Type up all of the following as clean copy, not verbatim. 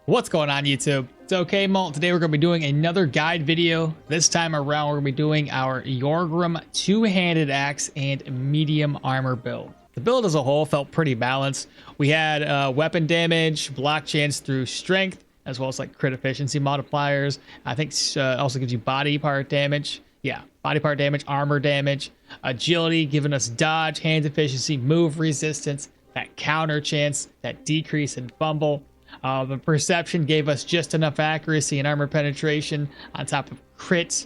What's going on, YouTube? It's okmall. Today we're going to be doing another guide video. This time around we're going to be doing our Yorgrim two-handed axe and medium armor build. The build as a whole felt pretty balanced. We had weapon damage, block chance through strength, as well as like crit efficiency modifiers. I think also gives you body part damage. Yeah, body part damage, armor damage, agility, giving us dodge, hand efficiency, move resistance, that counter chance, that decrease in fumble. The perception gave us just enough accuracy and armor penetration on top of crits.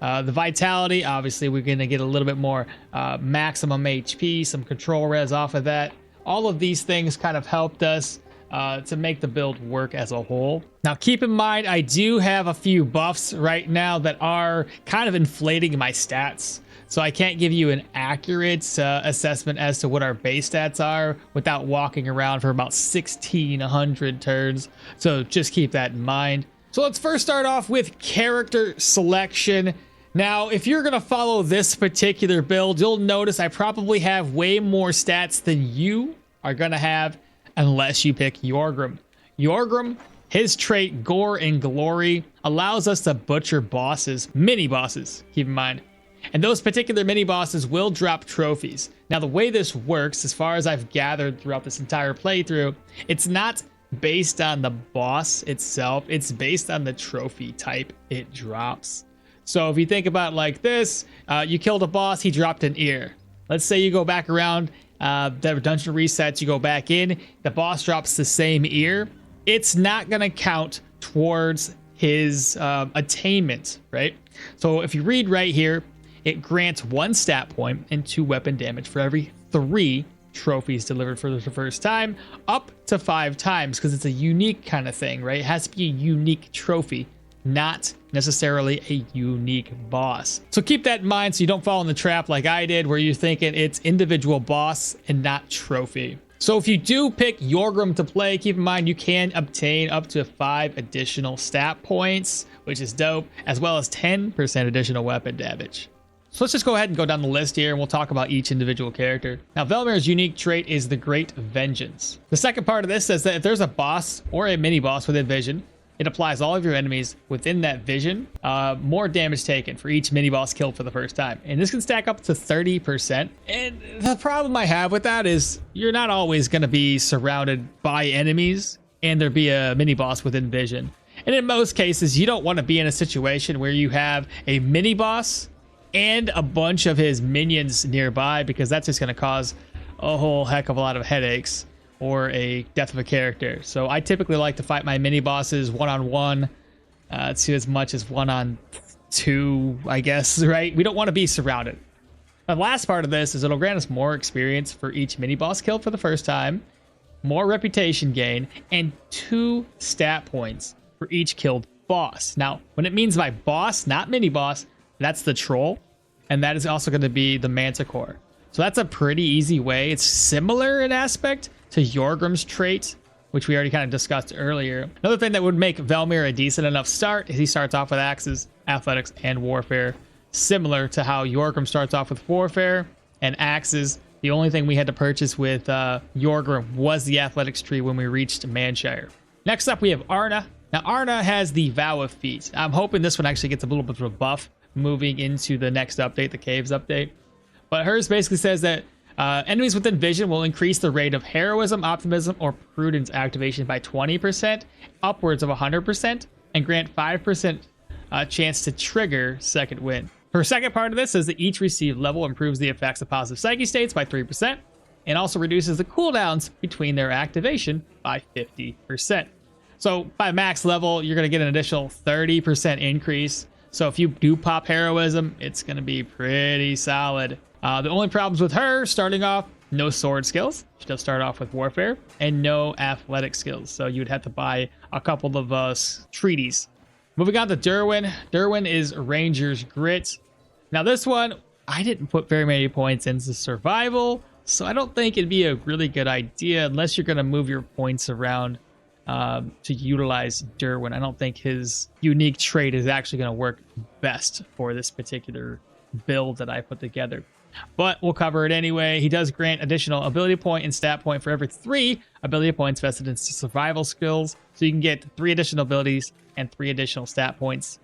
The vitality, obviously, we're going to get a little bit more maximum HP, some control res off of that. All of these things kind of helped us to make the build work as a whole. Now, keep in mind, I do have a few buffs right now that are kind of inflating my stats. So I can't give you an accurate assessment as to what our base stats are without walking around for about 1,600 turns. So just keep that in mind. So let's first start off with character selection. Now, if you're going to follow this particular build, you'll notice I probably have way more stats than you are going to have unless you pick Yorgrim. Yorgrim, his trait Gore and Glory, allows us to butcher bosses, mini bosses, keep in mind. And those particular mini bosses will drop trophies. Now, the way this works, as far as I've gathered throughout this entire playthrough, it's not based on the boss itself. It's based on the trophy type it drops. So if you think about it like this, you killed a boss, he dropped an ear. Let's say you go back around, the dungeon resets, you go back in, the boss drops the same ear. It's not going to count towards his attainment, right? So if you read right here, it grants 1 stat point and 2 weapon damage for every 3 trophies delivered for the first time, up to 5 times, because it's a unique kind of thing, right? It has to be a unique trophy, not necessarily a unique boss. So keep that in mind so you don't fall in the trap like I did, where you're thinking it's individual boss and not trophy. So if you do pick Yorgrim to play, keep in mind you can obtain up to 5 additional stat points, which is dope, as well as 10% additional weapon damage. So let's just go ahead and go down the list here and we'll talk about each individual character. Now, Velmir's unique trait is the Great Vengeance. The second part of this says that if there's a boss or a mini boss within vision, it applies all of your enemies within that vision, more damage taken for each mini boss killed for the first time. And this can stack up to 30%. And the problem I have with that is you're not always going to be surrounded by enemies and there be a mini boss within vision. And in most cases, you don't want to be in a situation where you have a mini boss and a bunch of his minions nearby, because that's just going to cause a whole heck of a lot of headaches or a death of a character. So I typically like to fight my mini bosses one-on-one to as much as 1-on-2, I guess, right? We don't want to be surrounded. The last part of this is it'll grant us more experience for each mini boss killed for the first time, more reputation gain, and 2 stat points for each killed boss. Now, when it means by boss, not mini boss, that's the troll, and that is also going to be the manticore. So that's a pretty easy way. It's similar in aspect to Yorgrim's trait, which we already kind of discussed earlier. Another thing that would make Velmir a decent enough start is he starts off with axes, athletics, and warfare, similar to how Yorgrim starts off with warfare and axes. The only thing we had to purchase with Yorgrim was the athletics tree when we reached Manshire. Next up, we have Arna. Now, Arna has the Vow of Feet. I'm hoping this one actually gets a little bit of a buff moving into the next update, the Caves update. But hers basically says that enemies within vision will increase the rate of heroism, optimism, or prudence activation by 20%, upwards of 100%, and grant 5% chance to trigger second wind. Her second part of this says that each received level improves the effects of positive psyche states by 3%, and also reduces the cooldowns between their activation by 50%. So by max level, you're going to get an additional 30% increase. So if you do pop heroism, it's going to be pretty solid. The only problems with her, starting off, no sword skills. She does start off with warfare, and no athletic skills. So you would have to buy a couple of treaties. Moving on to Derwin. Derwin is Ranger's Grit. Now this one, I didn't put very many points into survival, so I don't think it'd be a really good idea unless you're going to move your points around to utilize Derwin. I don't think his unique trait is actually going to work best for this particular build that I put together. but we'll cover it anyway. He does grant additional ability point and stat point for every 3 ability points vested in survival skills. So you can get 3 additional abilities and 3 additional stat points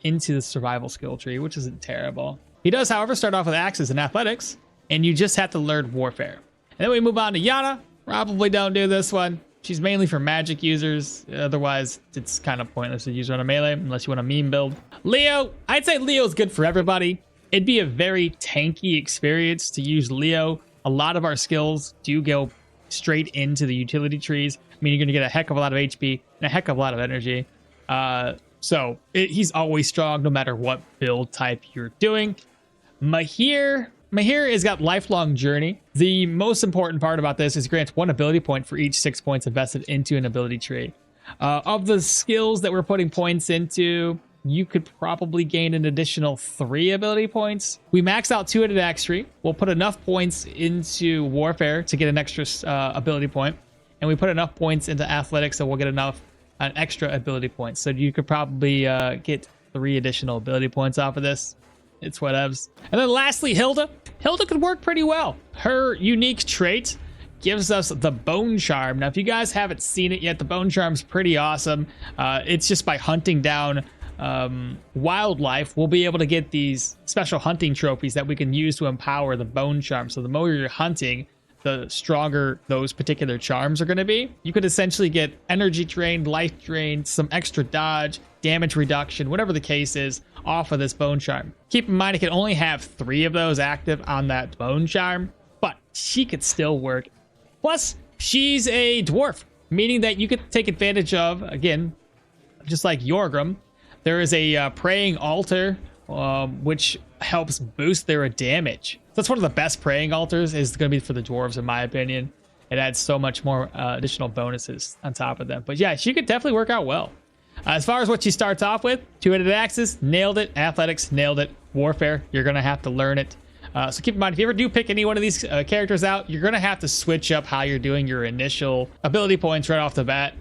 into the survival skill tree, which isn't terrible. He does, however, start off with axes and athletics, and you just have to learn warfare. And then we move on to Yana. Probably don't do this one. She's mainly for magic users. Otherwise, it's kind of pointless to use her on a melee unless you want a meme build. Leo, I'd say Leo's good for everybody. It'd be a very tanky experience to use Leo. A lot of our skills do go straight into the utility trees. I mean, you're going to get a heck of a lot of HP and a heck of a lot of energy. He's always strong no matter what build type you're doing. Mahir has got lifelong journey. The most important part about this is grants 1 ability point for each 6 points invested into an ability tree. Of the skills that we're putting points into, you could probably gain an additional 3 ability points. We max out 2-headed axe tree. We'll put enough points into warfare to get an extra ability point, and we put enough points into athletics so we'll get an extra ability point. So you could probably get 3 additional ability points off of this. It's whatevs. And then lastly, Hilda. Hilda could work pretty well. Her unique trait gives us the Bone Charm. Now, if you guys haven't seen it yet, the Bone Charm's pretty awesome. It's just by hunting down wildlife, we'll be able to get these special hunting trophies that we can use to empower the Bone Charm. So the more you're hunting, the stronger those particular charms are going to be. You could essentially get energy drain, life drain, some extra dodge, damage reduction, whatever the case is, off of this Bone Charm. Keep in mind, it can only have 3 of those active on that Bone Charm, but she could still work. Plus, she's a dwarf, meaning that you could take advantage of, again, just like Yorgrim, there is a praying altar, which helps boost their damage. So that's one of the best praying altars, is going to be for the dwarves, in my opinion. It adds so much more additional bonuses on top of them. But yeah, she could definitely work out well. As far as what she starts off with, 2-headed axes, nailed it. Athletics, nailed it. Warfare, you're going to have to learn it. So keep in mind, if you ever do pick any one of these characters out, you're going to have to switch up how you're doing your initial ability points right off the bat,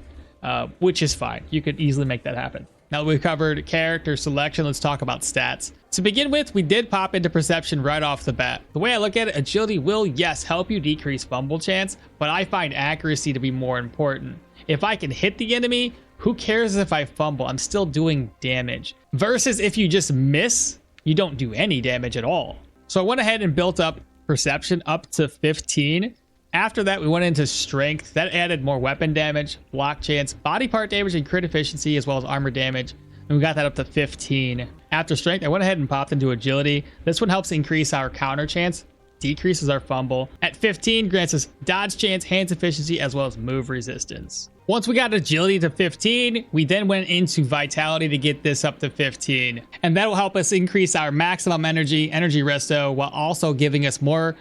which is fine. You could easily make that happen. Now that we've covered character selection, let's talk about stats. To begin with, we did pop into perception right off the bat. The way I look at it, agility will, yes, help you decrease fumble chance, but I find accuracy to be more important. If I can hit the enemy, who cares if I fumble? I'm still doing damage. Versus if you just miss, you don't do any damage at all. So I went ahead and built up perception up to 15. After that, we went into strength. That added more weapon damage, block chance, body part damage, and crit efficiency, as well as armor damage. And we got that up to 15. After strength, I went ahead and popped into agility. This one helps increase our counter chance, decreases our fumble. At 15, grants us dodge chance, hands efficiency, as well as move resistance. Once we got agility to 15, we then went into vitality to get this up to 15. And that will help us increase our maximum energy resto, while also giving us more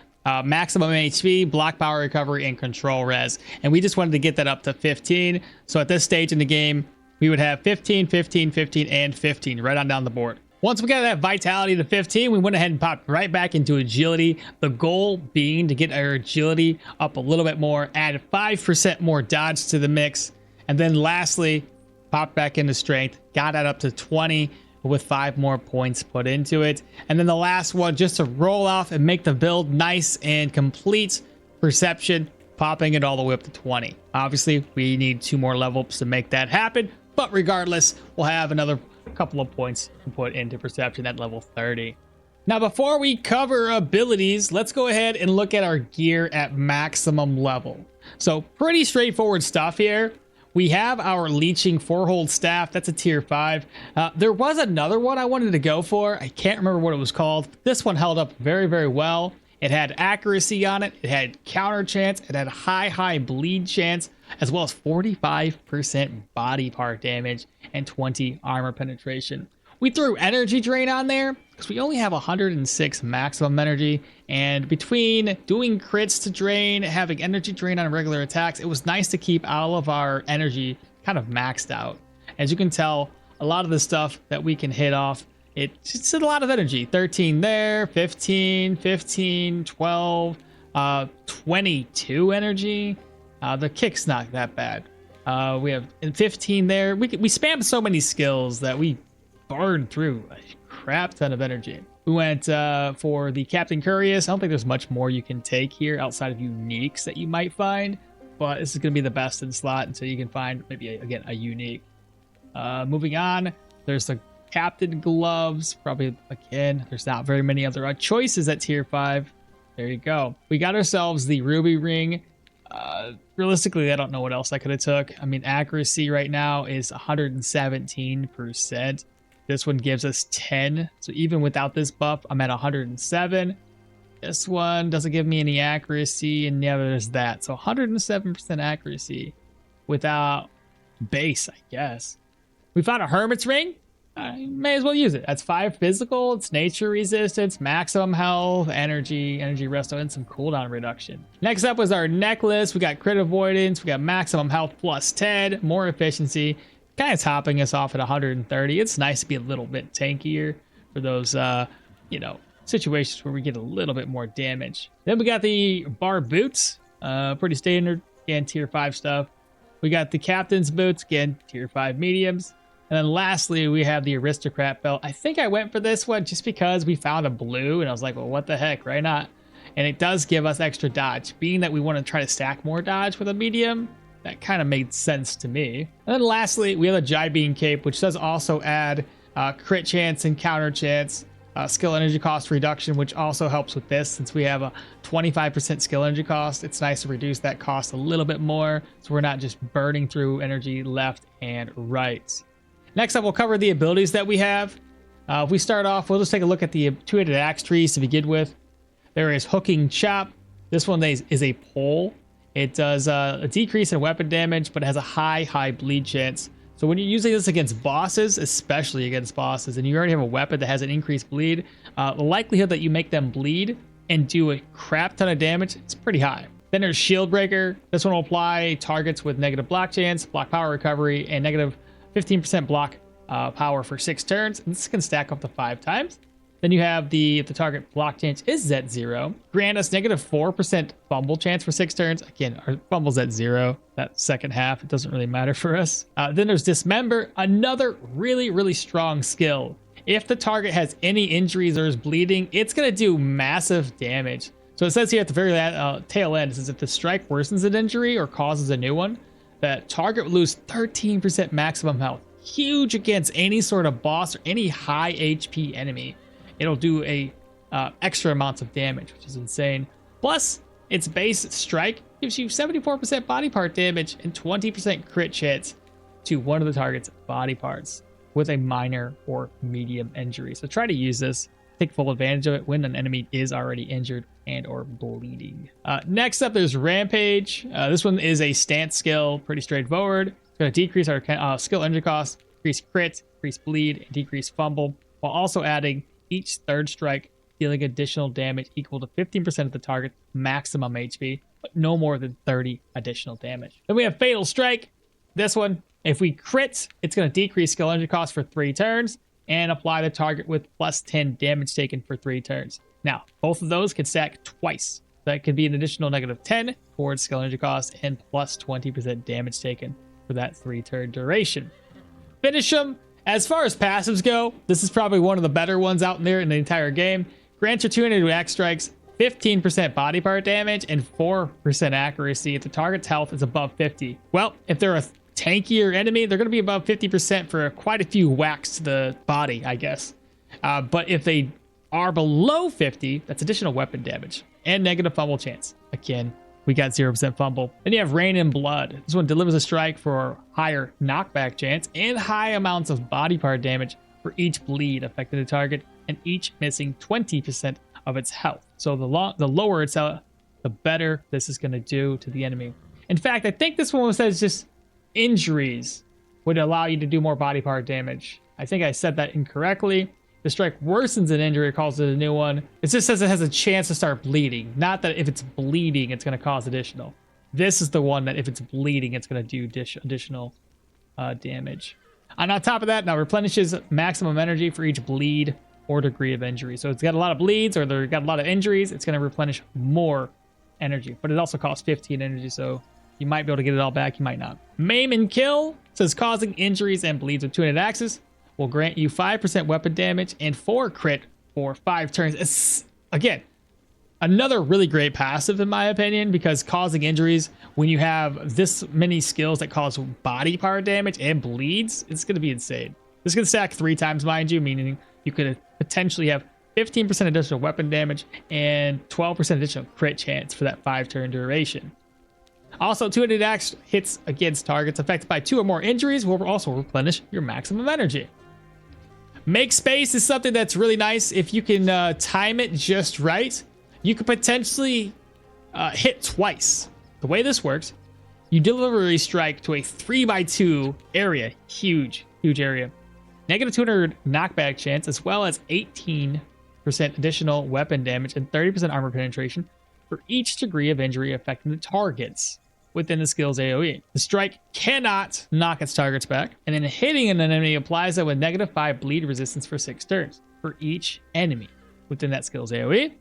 maximum HP, block power recovery, and control res. And we just wanted to get that up to 15. So at this stage in the game, we would have 15, 15, 15, and 15 right on down the board. Once we got that vitality to 15, we went ahead and popped right back into agility. The goal being to get our agility up a little bit more, add 5% more dodge to the mix. And then lastly, popped back into strength, got that up to 20 with 5 more points put into it. And then the last one, just to roll off and make the build nice and complete, perception, popping it all the way up to 20. Obviously, we need 2 more level ups to make that happen. But regardless, we'll have another couple of points to put into perception at level 30. Now, before we cover abilities, let's go ahead and look at our gear at maximum level. So pretty straightforward stuff here. We have our leeching 4-hold staff. That's a tier 5. There was another one I wanted to go for. I can't remember what it was called. This one held up very, very well. It had accuracy on it. It had counter chance. It had high bleed chance, as well as 45% body part damage and 20 armor penetration. We threw energy drain on there because we only have 106 maximum energy, and between doing crits to drain, having energy drain on regular attacks, it was nice to keep all of our energy kind of maxed out. As you can tell, a lot of the stuff that we can hit off, it's a lot of energy. 13 there, 15, 15, 12, 22 energy. The kick's not that bad. We have 15 there. We spammed so many skills that we burned through a crap ton of energy. We went for the Captain Curious. I don't think there's much more you can take here outside of uniques that you might find, but this is going to be the best in slot until you can find maybe, again, a unique. Moving on, there's the Captain Gloves. Probably, again, there's not very many other choices at tier 5. There you go. We got ourselves the Ruby Ring. Realistically, I don't know what else I could have took. I mean, accuracy right now is 117%. This one gives us 10. So even without this buff, I'm at 107. This one doesn't give me any accuracy, and yeah, there's that. So 107% accuracy without base, I guess. We found a Hermit's Ring. May as well use it. That's 5 physical, it's nature resistance, maximum health, energy resto, and some cooldown reduction. Next up was our necklace. We got crit avoidance, we got maximum health plus 10, more efficiency, kind of topping us off at 130. It's nice to be a little bit tankier for those, you know, situations where we get a little bit more damage. Then we got the bar boots, pretty standard, again, tier 5 stuff. We got the captain's boots, again, tier 5 mediums. And then lastly, we have the aristocrat belt. I think I went for this one just because we found a blue and I was like, well, what the heck, right? Not. And it does give us extra dodge. Being that we want to try to stack more dodge with a medium, that kind of made sense to me. And then lastly, we have a Jibbean cape, which does also add crit chance and counter chance, skill energy cost reduction, which also helps with this. Since we have a 25% skill energy cost, it's nice to reduce that cost a little bit more, so we're not just burning through energy left and right. Next up, we'll cover the abilities that we have. If we start off, we'll just take a look at the two-headed axe trees to begin with. There is Hooking Chop. This one is a pole. It does a decrease in weapon damage, but it has a high bleed chance. So when you're using this against bosses, especially against bosses, and you already have a weapon that has an increased bleed, the likelihood that you make them bleed and do a crap ton of damage is pretty high. Then there's Shield Breaker. This one will apply targets with negative block chance, block power recovery, and negative 15% block power for 6 turns. And this can stack up to 5 times. Then you have if the target block chance is at 0, grant us negative 4% fumble chance for 6 turns. Again, our fumble's at 0. That second half, it doesn't really matter for us. Then there's Dismember, another really strong skill. If the target has any injuries or is bleeding, it's going to do massive damage. So it says here at the very tail end, it says if the strike worsens an injury or causes a new one, that target will lose 13% maximum health. Huge against any sort of boss or any high HP enemy. It'll do extra amounts of damage, which is insane. Plus, its base strike gives you 74% body part damage and 20% crit chance to one of the target's body parts with a minor or medium injury. So try to use this. Take full advantage of it when an enemy is already injured and or bleeding. Next up, there's Rampage. This one is a stance skill, pretty straightforward. It's going to decrease our skill energy cost, increase crit, increase bleed, and decrease fumble, while also adding each third strike, dealing additional damage equal to 15% of the target's maximum HP, but no more than 30 additional damage. Then we have Fatal Strike. This one, if we crit, it's going to decrease skill energy cost for 3 turns, and apply the target with plus 10 damage taken for 3 turns. Now, both of those can stack twice. That could be an additional negative 10 towards skill energy cost and plus 20% damage taken for that 3-turn duration. Finish them. As far as passives go, this is probably one of the better ones out there in the entire game. Grants your 200 axe strikes, 15% body part damage, and 4% accuracy if the target's health is above 50. Well, if they're a tankier enemy, they're going to be above 50% for quite a few whacks to the body, I guess. But if they are below 50, that's additional weapon damage and negative fumble chance. Again, we got 0% fumble. Then you have Rain and Blood. This one delivers a strike for higher knockback chance and high amounts of body part damage for each bleed affecting the target and each missing 20% of its health. So the lower its health, the better this is going to do to the enemy. In fact, I think this one says just injuries would allow you to do more body part damage. I think I said that incorrectly. The strike worsens an injury or causes a new one. It just says it has a chance to start bleeding. Not that if it's bleeding, it's going to cause additional. This is the one that if it's bleeding, it's going to do additional damage. And on top of that, now replenishes maximum energy for each bleed or degree of injury. So it's got a lot of bleeds or they've got a lot of injuries, it's going to replenish more energy. But it also costs 15 energy, so you might be able to get it all back, you might not. Maim and Kill says causing injuries and bleeds with 200 axes. will grant you 5% weapon damage and 4 crit for 5 turns. It's, again, another really great passive in my opinion, because causing injuries when you have this many skills that cause body part damage and bleeds, it's going to be insane. This can stack 3 times, mind you, meaning you could potentially have 15% additional weapon damage and 12% additional crit chance for that 5-turn duration. Also, 2-handed axe hits against targets affected by 2 or more injuries will also replenish your maximum energy. Make space is something that's really nice. If you can time it just right, you could potentially hit twice. The way this works, you deliver a strike to a 3x2 area, huge area. Negative 200 knockback chance, as well as 18% additional weapon damage and 30% armor penetration for each degree of injury affecting the targets within the skill's AoE. The strike cannot knock its targets back, and then hitting an enemy applies that with negative 5 bleed resistance for 6 turns for each enemy within that skill's AoE.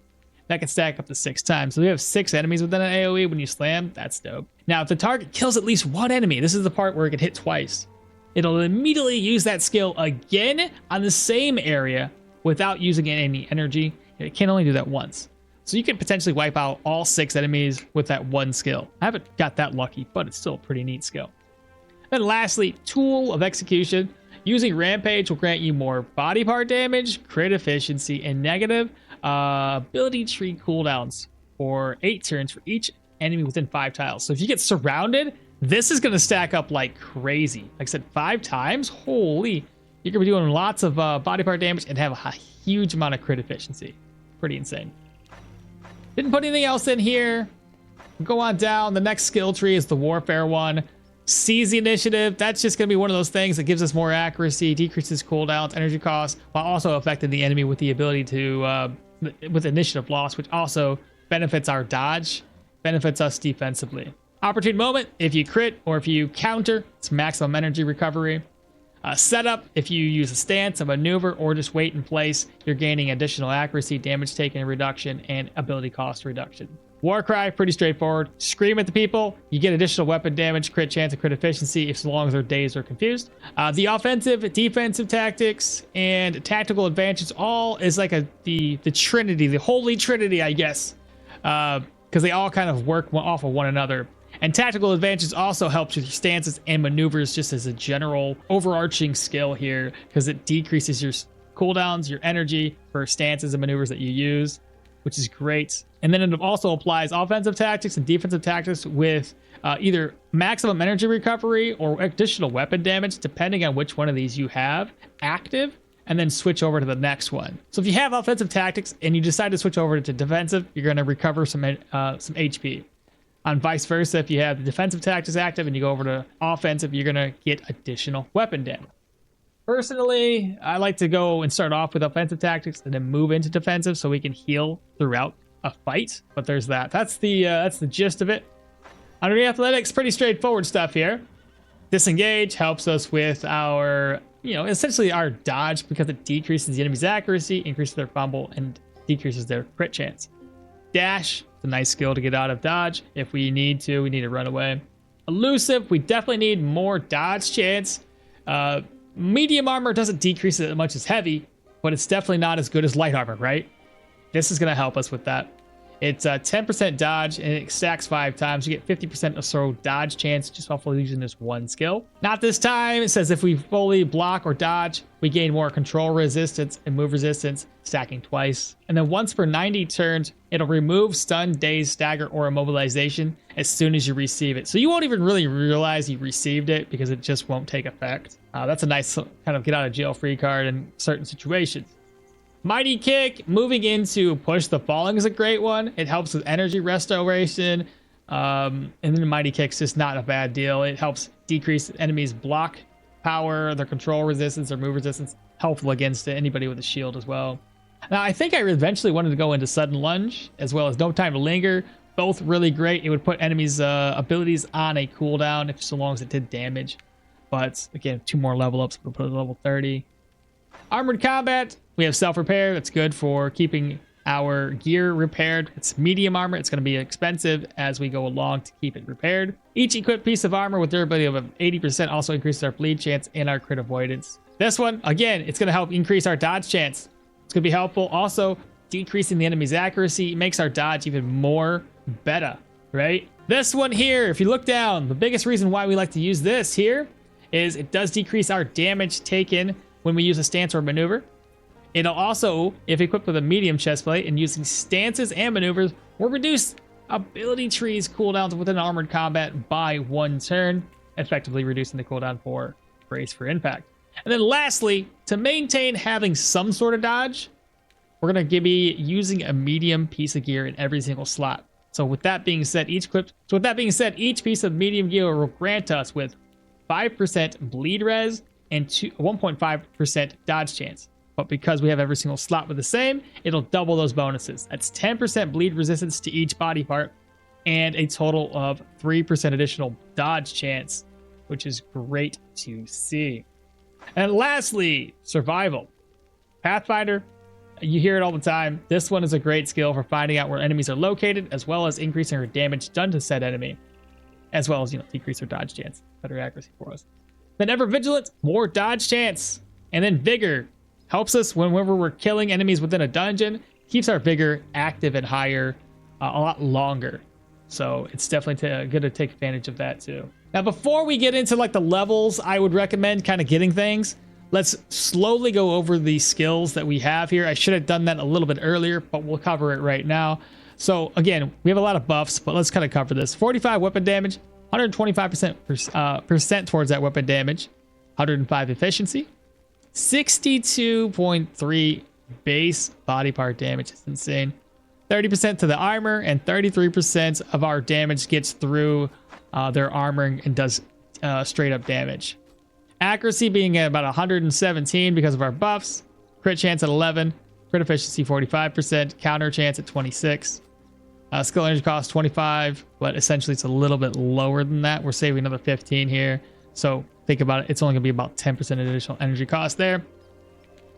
That can stack up to 6 times. So we have 6 enemies within an AoE when you slam. That's dope. Now, if the target kills at least 1 enemy, this is the part where it can hit twice. It'll immediately use that skill again on the same area without using any energy. It can only do that once. So you can potentially wipe out all 6 enemies with that one skill. I haven't got that lucky, but it's still a pretty neat skill. Then lastly, Tool of Execution. Using Rampage will grant you more body part damage, crit efficiency, and negative ability tree cooldowns for 8 turns for each enemy within 5 tiles. So if you get surrounded, this is going to stack up like crazy. Like I said, 5 times, holy, you're going to be doing lots of body part damage and have a huge amount of crit efficiency. Pretty insane. Didn't put anything else in here. Go on down. The next skill tree is the Warfare one. Seize the Initiative. That's just going to be one of those things that gives us more accuracy, decreases cooldowns, energy costs, while also affecting the enemy with the ability to, with initiative loss, which also benefits our dodge, benefits us defensively. Opportune Moment, if you crit or if you counter, it's maximum energy recovery. Setup, if you use a stance, a maneuver, or just wait in place, you're gaining additional accuracy, damage taken reduction, and ability cost reduction. Warcry, pretty straightforward. Scream at the people, you get additional weapon damage, crit chance, and crit efficiency as long as their days are confused. The offensive, defensive tactics, and tactical advantage all is like the trinity, the holy trinity, I guess, because they all kind of work off of one another. And tactical advantage also helps with your stances and maneuvers just as a general overarching skill here, because it decreases your cooldowns, your energy for stances and maneuvers that you use, which is great. And then it also applies offensive tactics and defensive tactics with either maximum energy recovery or additional weapon damage, depending on which one of these you have active, and then switch over to the next one. So if you have offensive tactics and you decide to switch over to defensive, you're going to recover some HP. On vice versa, if you have the defensive tactics active and you go over to offensive, you're going to get additional weapon damage. Personally, I like to go and start off with offensive tactics and then move into defensive so we can heal throughout a fight. But there's that. That's the gist of it. Under the athletics, pretty straightforward stuff here. Disengage helps us with our, essentially our dodge, because it decreases the enemy's accuracy, increases their fumble, and decreases their crit chance. Dash, it's a nice skill to get out of dodge if we need to run away. Elusive, we definitely need more dodge chance. Medium armor doesn't decrease it as much as heavy, but it's definitely not as good as light armor, right? This is going to help us with that. It's 10% dodge, and it stacks 5 times. You get 50% of throw dodge chance just off of using this one skill. Not this time. It says if we fully block or dodge, we gain more control resistance and move resistance, stacking twice. And then once per 90 turns, it'll remove stun, daze, stagger, or immobilization as soon as you receive it. So you won't even really realize you received it because it just won't take effect. That's a nice kind of get out of jail free card in certain situations. Mighty Kick, moving into Push the Falling is a great one. It helps with energy restoration. And then Mighty Kick's just not a bad deal. It helps decrease enemies' block power, their control resistance, their move resistance. Helpful against anybody with a shield as well. Now, I think I eventually wanted to go into Sudden Lunge as well as No Time to Linger. Both really great. It would put enemies' abilities on a cooldown so long as it did damage. But again, 2 more level ups. We'll put it at level 30. Armored Combat. We have self-repair. That's good for keeping our gear repaired. It's medium armor. It's going to be expensive as we go along to keep it repaired. Each equipped piece of armor with durability of 80% also increases our bleed chance and our crit avoidance. This one, again, it's going to help increase our dodge chance. It's going to be helpful. Also, decreasing the enemy's accuracy makes our dodge even more better, right? This one here, if you look down, the biggest reason why we like to use this here is it does decrease our damage taken when we use a stance or maneuver. It'll also, if equipped with a medium chestplate and using stances and maneuvers, will reduce ability trees cooldowns within armored combat by 1 turn, effectively reducing the cooldown for brace for impact. And then lastly, to maintain having some sort of dodge, we're going to be using a medium piece of gear in every single slot. So with that being said, each piece of medium gear will grant us with 5% bleed res and 1.5% dodge chance. But because we have every single slot with the same, it'll double those bonuses. That's 10% bleed resistance to each body part and a total of 3% additional dodge chance, which is great to see. And lastly, survival. Pathfinder, you hear it all the time. This one is a great skill for finding out where enemies are located, as well as increasing our damage done to said enemy, as well as, decrease our dodge chance, better accuracy for us. Then ever vigilant, more dodge chance. And then vigor helps us whenever we're killing enemies within a dungeon, keeps our vigor active and higher a lot longer. So it's definitely good to take advantage of that too. Now, before we get into like the levels, I would recommend kind of getting things. Let's slowly go over the skills that we have here. I should have done that a little bit earlier, but we'll cover it right now. So again, we have a lot of buffs, but let's kind of cover this. 45 weapon damage, 125% towards that weapon damage, 105 efficiency, 62.3 base body part damage. It's insane. 30% to the armor, and 33% of our damage gets through their armor and does straight up damage. Accuracy being at about 117 because of our buffs. Crit chance at 11. Crit efficiency 45%. Counter chance at 26. Skill energy cost 25, but essentially it's a little bit lower than that. We're saving another 15 here. So think about it. It's only going to be about 10% additional energy cost there.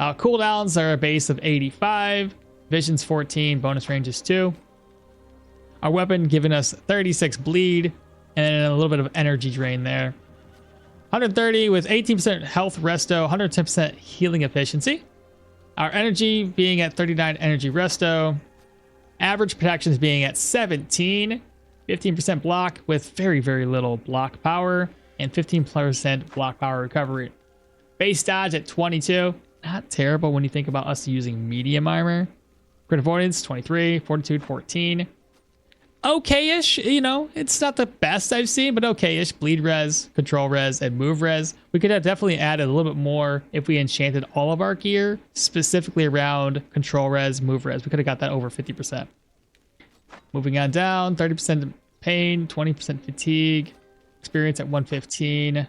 Cooldowns are a base of 85. Vision's 14. Bonus range is 2. Our weapon giving us 36 bleed and a little bit of energy drain there. 130 with 18% health resto, 110% healing efficiency. Our energy being at 39 energy resto. Average protections being at 17. 15% block with very, very little block power. And 15% block power recovery. Base dodge at 22. Not terrible when you think about us using medium armor. Crit avoidance 23. Fortitude 14. Okay-ish, it's not the best I've seen, but okay-ish. Bleed res, control res, and move res. We could have definitely added a little bit more if we enchanted all of our gear, specifically around control res, move res. We could have got that over 50%. Moving on down, 30% pain, 20% fatigue, experience at 115.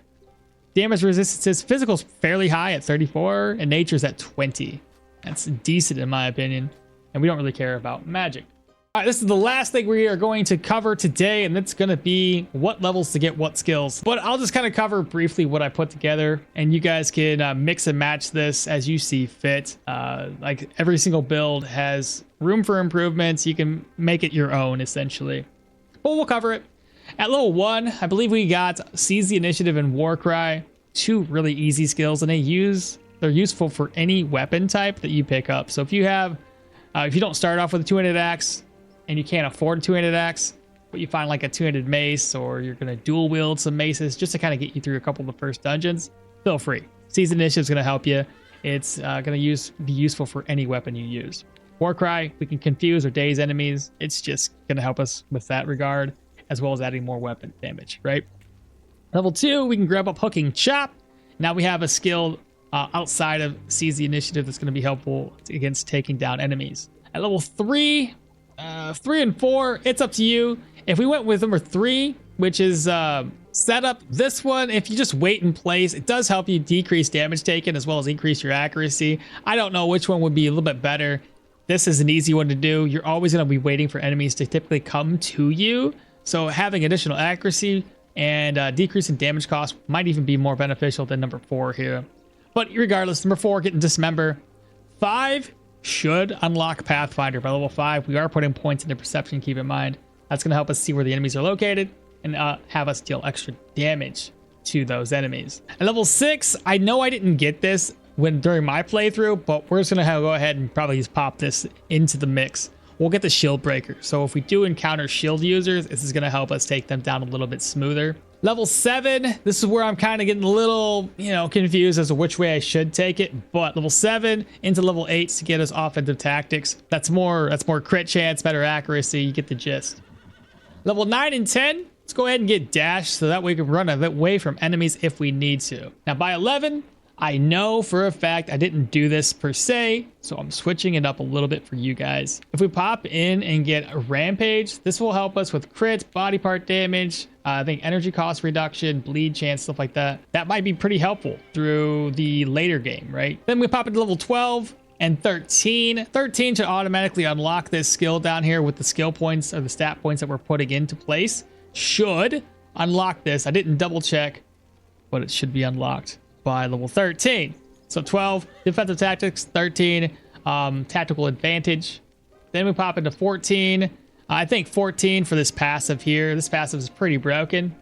Damage resistance is physical's fairly high at 34, and nature's at 20. That's decent in my opinion, and we don't really care about magic. All right, this is the last thing we are going to cover today, and that's going to be what levels to get what skills. But I'll just kind of cover briefly what I put together, and you guys can mix and match this as you see fit. Like every single build has room for improvements. You can make it your own, essentially. But we'll cover it. At level 1, I believe we got Seize the Initiative and Warcry. 2 really easy skills, and they're useful for any weapon type that you pick up. So if you don't start off with a two-handed axe, and you can't afford a two-handed axe, but you find like a two-handed mace, or you're going to dual wield some maces just to kind of get you through a couple of the first dungeons, feel free. Seize the Initiative is going to help you. It's going to be useful for any weapon you use. Warcry, we can confuse or daze enemies. It's just going to help us with that regard, as well as adding more weapon damage, right? Level 2, we can grab up Hooking Chop. Now we have a skill outside of Seize the Initiative that's going to be helpful against taking down enemies. At level 3, 3 and 4, it's up to you. If we went with number 3, which is setup, this one, if you just wait in place, it does help you decrease damage taken as well as increase your accuracy. I don't know which one would be a little bit better. This is an easy one to do. You're always going to be waiting for enemies to typically come to you. So having additional accuracy and decrease in damage cost might even be more beneficial than number 4 here. But regardless, number 4, getting Dismember. 5 should unlock Pathfinder by level 5. We are putting points into Perception, keep in mind. That's going to help us see where the enemies are located and have us deal extra damage. to those enemies. At level 6, I know I didn't get this during my playthrough, but we're just gonna go ahead and probably just pop this into the mix. We'll get the shield breaker. So if we do encounter shield users, this is gonna help us take them down a little bit smoother. Level 7, this is where I'm kind of getting a little, confused as to which way I should take it. But level 7 into level 8 to get us offensive tactics. That's more crit chance, better accuracy. You get the gist. Level 9 and 10, let's go ahead and get dash so that we can run away from enemies if we need to. Now by 11, I know for a fact I didn't do this per se, so I'm switching it up a little bit for you guys. If we pop in and get a rampage, this will help us with crits, body part damage, I think energy cost reduction, bleed chance, stuff like that. That might be pretty helpful through the later game, right? Then we pop into level 12 and 13. 13 should automatically unlock this skill down here with the skill points or the stat points that we're putting into place. Should unlock this. I didn't double check, but it should be unlocked by level 13. So 12 defensive tactics, 13 tactical advantage. Then we pop into 14. I think 14 for this passive here. This passive is pretty broken.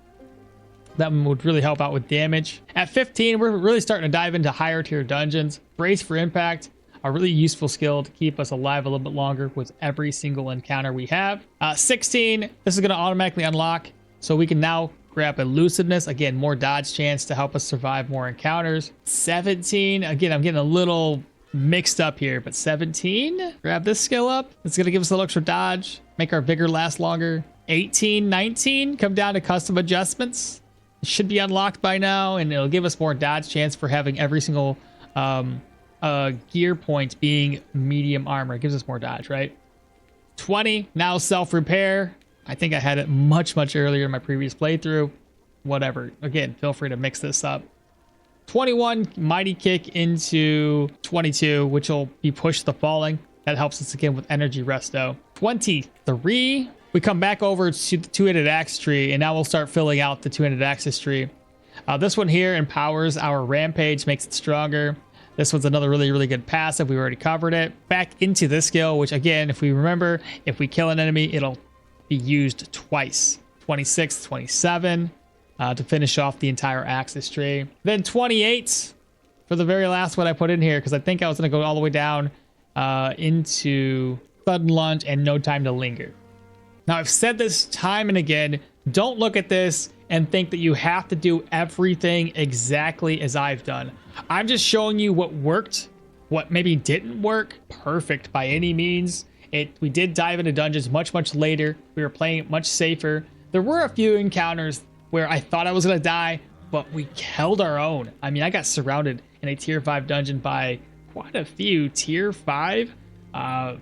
That one would really help out with damage. At 15, we're really starting to dive into higher tier dungeons. Brace for impact, a really useful skill to keep us alive a little bit longer with every single encounter we have. 16, this is going to automatically unlock, so we can now grab elusiveness. Again, more dodge chance to help us survive more encounters. 17, again, I'm getting a little mixed up here, but 17, grab this skill up. It's going to give us a little extra dodge, make our vigor last longer. 18, 19, come down to custom adjustments. It should be unlocked by now, and it'll give us more dodge chance for having every single gear point being medium armor. It gives us more dodge, right? 20, now self-repair. I think I had it much earlier in my previous playthrough. Whatever. Again, feel free to mix this up. 21, mighty kick into 22, which will be push the falling. That helps us again with energy resto. 23, we come back over to the two-handed axe tree, and now we'll start filling out the two-handed axis tree. This one here empowers our rampage, makes it stronger. This one's another really good passive. We already covered it. Back into this skill, which again, if we remember, if we kill an enemy, it'll be used twice. 26, 27 to finish off the entire axis tree. Then 28 for the very last one I put in here, because I think I was going to go all the way down into sudden lunge and no time to linger. Now, I've said this time and again, don't look at this and think that you have to do everything exactly as I've done. I'm just showing you what worked, what maybe didn't work perfect by any means. We did dive into dungeons much later. We were playing it much safer. There were a few encounters where I thought I was going to die, but we held our own. I mean, I got surrounded in a tier 5 dungeon by quite a few tier 5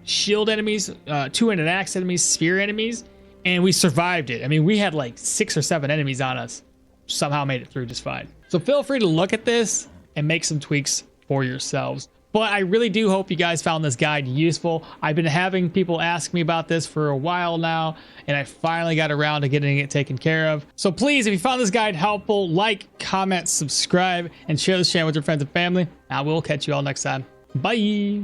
shield enemies, two-handed axe enemies, spear enemies, and we survived it. I mean, we had like 6 or 7 enemies on us. Somehow made it through just fine. So feel free to look at this and make some tweaks for yourselves. But I really do hope you guys found this guide useful. I've been having people ask me about this for a while now, and I finally got around to getting it taken care of. So please, if you found this guide helpful, like, comment, subscribe, and share this channel with your friends and family. I will catch you all next time. Bye.